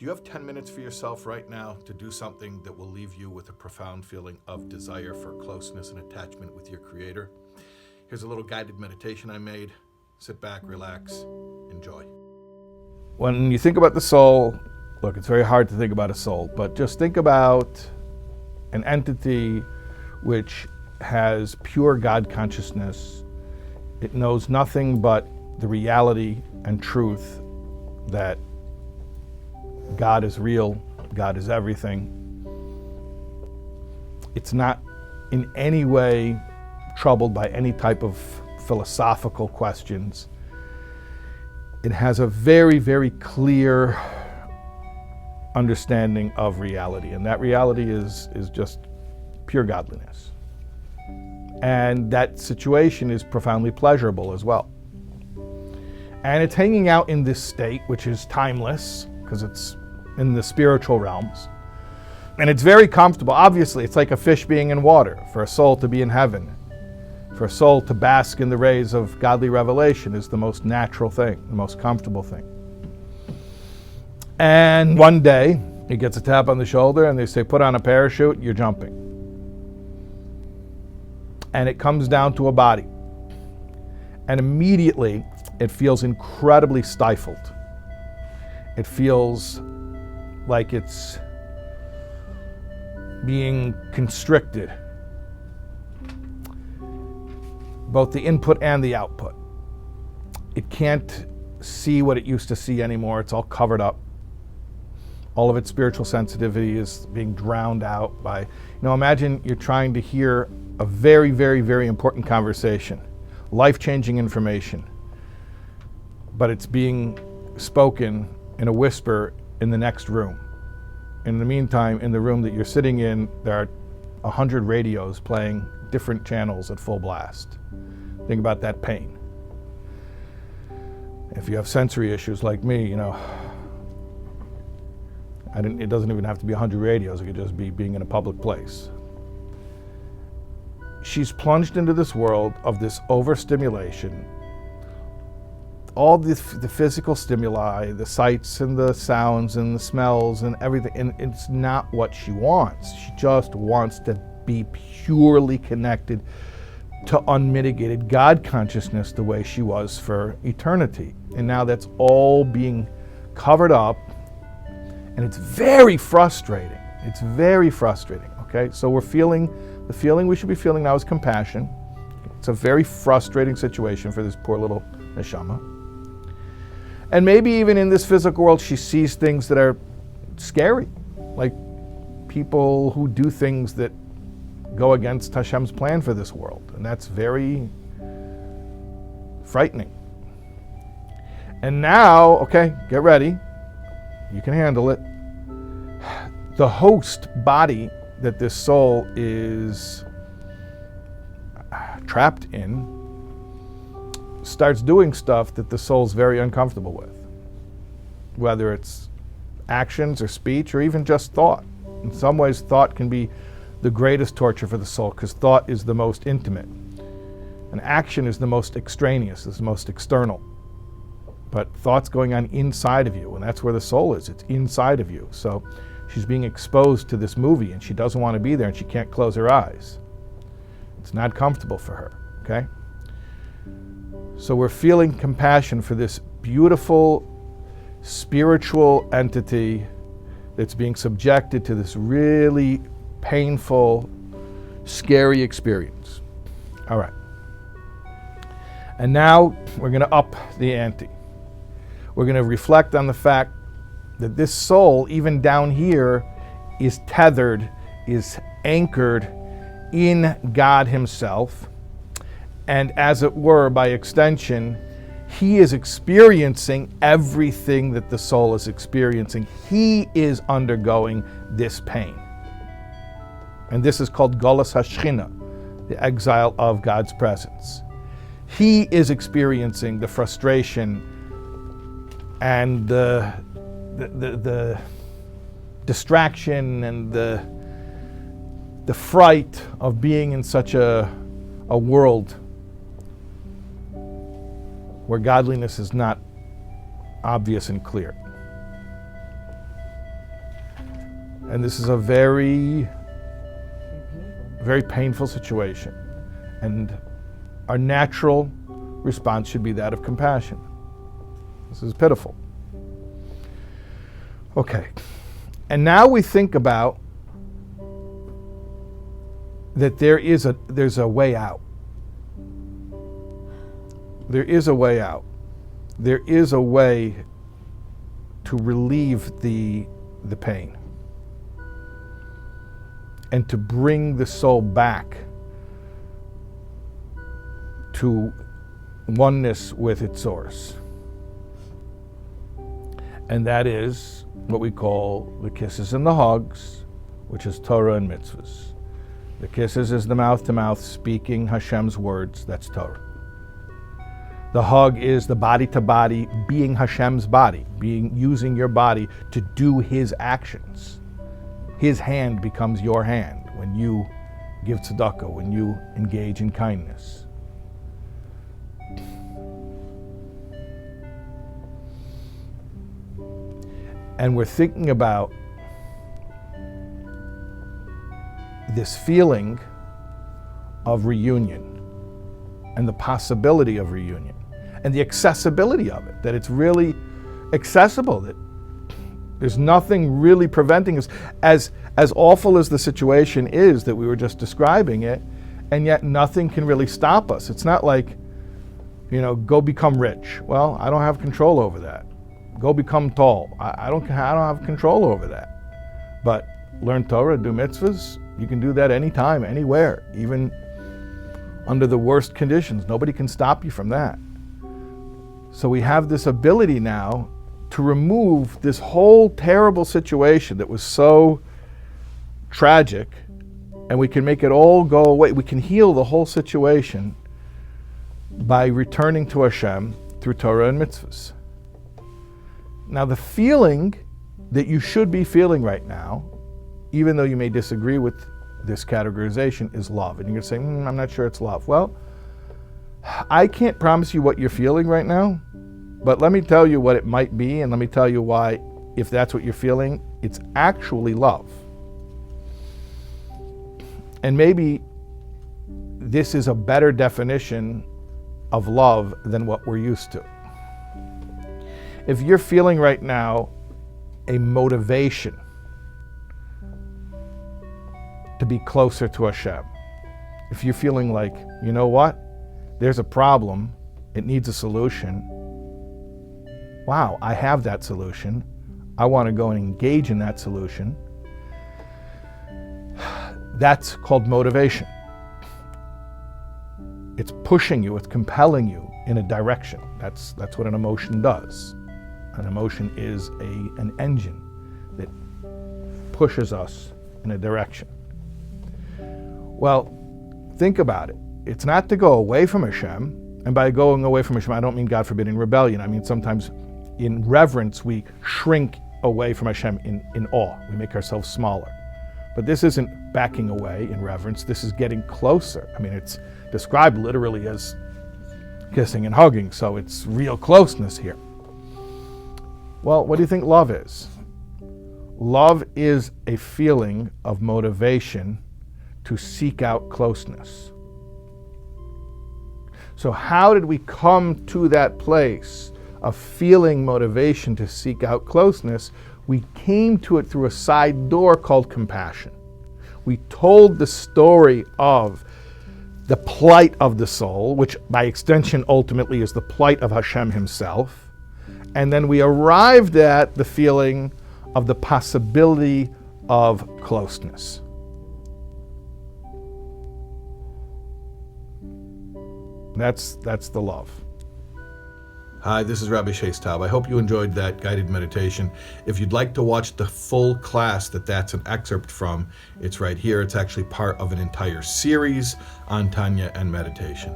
Do you have 10 minutes for yourself right now to do something that will leave you with a profound feeling of desire for closeness and attachment with your Creator? Here's a little guided meditation I made. Sit back, relax, enjoy. When you think about the soul, look, it's very hard to think about a soul, but just think about an entity which has pure God consciousness. It knows nothing but the reality and truth that God is real, God is everything. It's not in any way troubled by any type of philosophical questions. It has a very, very clear understanding of reality, and that reality is just pure godliness. And that situation is profoundly pleasurable as well. And it's hanging out in this state, which is timeless, because it's in the spiritual realms. And it's very comfortable. Obviously, it's like a fish being in water. For a soul to be in heaven, for a soul to bask in the rays of godly revelation is the most natural thing, the most comfortable thing. And one day, he gets a tap on the shoulder and they say, put on a parachute, you're jumping. And it comes down to a body. And immediately, it feels incredibly stifled. It feels like it's being constricted, both the input and the output. It can't see what it used to see anymore. It's all covered up. All of its spiritual sensitivity is being drowned out by, imagine you're trying to hear a very, very, very important conversation, life-changing information, but it's being spoken in a whisper in the next room. In the meantime, in the room that you're sitting in, there are 100 radios playing different channels at full blast. Think about that pain. If you have sensory issues like me, it doesn't even have to be 100 radios. It could just be being in a public place. She's plunged into this world of this overstimulation. All the physical stimuli, the sights and the sounds and the smells and everything, and it's not what she wants. She just wants to be purely connected to unmitigated God consciousness the way she was for eternity. And now that's all being covered up, and it's very frustrating. It's very frustrating, okay? So the feeling we should be feeling now is compassion. It's a very frustrating situation for this poor little neshama. And maybe even in this physical world, she sees things that are scary, like people who do things that go against Hashem's plan for this world. And that's very frightening. And now, okay, get ready. You can handle it. The host body that this soul is trapped in starts doing stuff that the soul's very uncomfortable with, whether it's actions or speech or even just thought. In some ways, thought can be the greatest torture for the soul because thought is the most intimate, and action is the most extraneous, is the most external. But thought's going on inside of you, and that's where the soul is. It's inside of you. So she's being exposed to this movie, and she doesn't want to be there, and she can't close her eyes. It's not comfortable for her, okay? So we're feeling compassion for this beautiful spiritual entity that's being subjected to this really painful, scary experience. All right. And now we're going to up the ante. We're going to reflect on the fact that this soul, even down here, is tethered, is anchored in God Himself. And as it were, by extension, He is experiencing everything that the soul is experiencing. He is undergoing this pain. And this is called Golus HaShechina, the exile of God's presence. He is experiencing the frustration and the distraction and the fright of being in such a world where godliness is not obvious and clear. And this is a very, very painful situation. And our natural response should be that of compassion. This is pitiful. Okay. And now we think about that there's a way out. There is a way out. There is a way to relieve the pain and to bring the soul back to oneness with its source. And that is what we call the kisses and the hugs, which is Torah and mitzvahs. The kisses is the mouth-to-mouth speaking Hashem's words, that's Torah. The hug is the body-to-body, being Hashem's body, using your body to do His actions. His hand becomes your hand when you give tzedakah, when you engage in kindness. And we're thinking about this feeling of reunion and the possibility of reunion and the accessibility of it, that it's really accessible, that there's nothing really preventing us, as awful as the situation is that we were just describing it, and yet nothing can really stop us. It's not like, go become rich. Well, I don't have control over that. Go become Taub. I don't have control over that. But learn Torah, do mitzvahs, you can do that anytime, anywhere, even under the worst conditions. Nobody can stop you from that. So we have this ability now to remove this whole terrible situation that was so tragic, and we can make it all go away. We can heal the whole situation by returning to Hashem through Torah and mitzvahs. Now, the feeling that you should be feeling right now, even though you may disagree with this categorization, is love. And you're going to say, I'm not sure it's love. Well, I can't promise you what you're feeling right now, but let me tell you what it might be, and let me tell you why, if that's what you're feeling, it's actually love. And maybe this is a better definition of love than what we're used to. If you're feeling right now a motivation to be closer to Hashem, if you're feeling like, you know what, there's a problem, it needs a solution, wow, I have that solution, I want to go and engage in that solution, that's called motivation. It's pushing you, it's compelling you in a direction. That's what an emotion does. An emotion is an engine that pushes us in a direction. Well, think about it. It's not to go away from Hashem, and by going away from Hashem, I don't mean, God forbid, in rebellion. I mean, sometimes in reverence, we shrink away from Hashem in awe. We make ourselves smaller. But this isn't backing away in reverence. This is getting closer. I mean, it's described literally as kissing and hugging, so it's real closeness here. Well, what do you think love is? Love is a feeling of motivation to seek out closeness. So how did we come to that place of feeling motivation to seek out closeness? We came to it through a side door called compassion. We told the story of the plight of the soul, which by extension ultimately is the plight of Hashem himself. And then we arrived at the feeling of the possibility of closeness. That's the love. Hi, this is Rabbi Shais Taub. I hope you enjoyed that guided meditation. If you'd like to watch the full class that's an excerpt from, it's right here. It's actually part of an entire series on Tanya and meditation.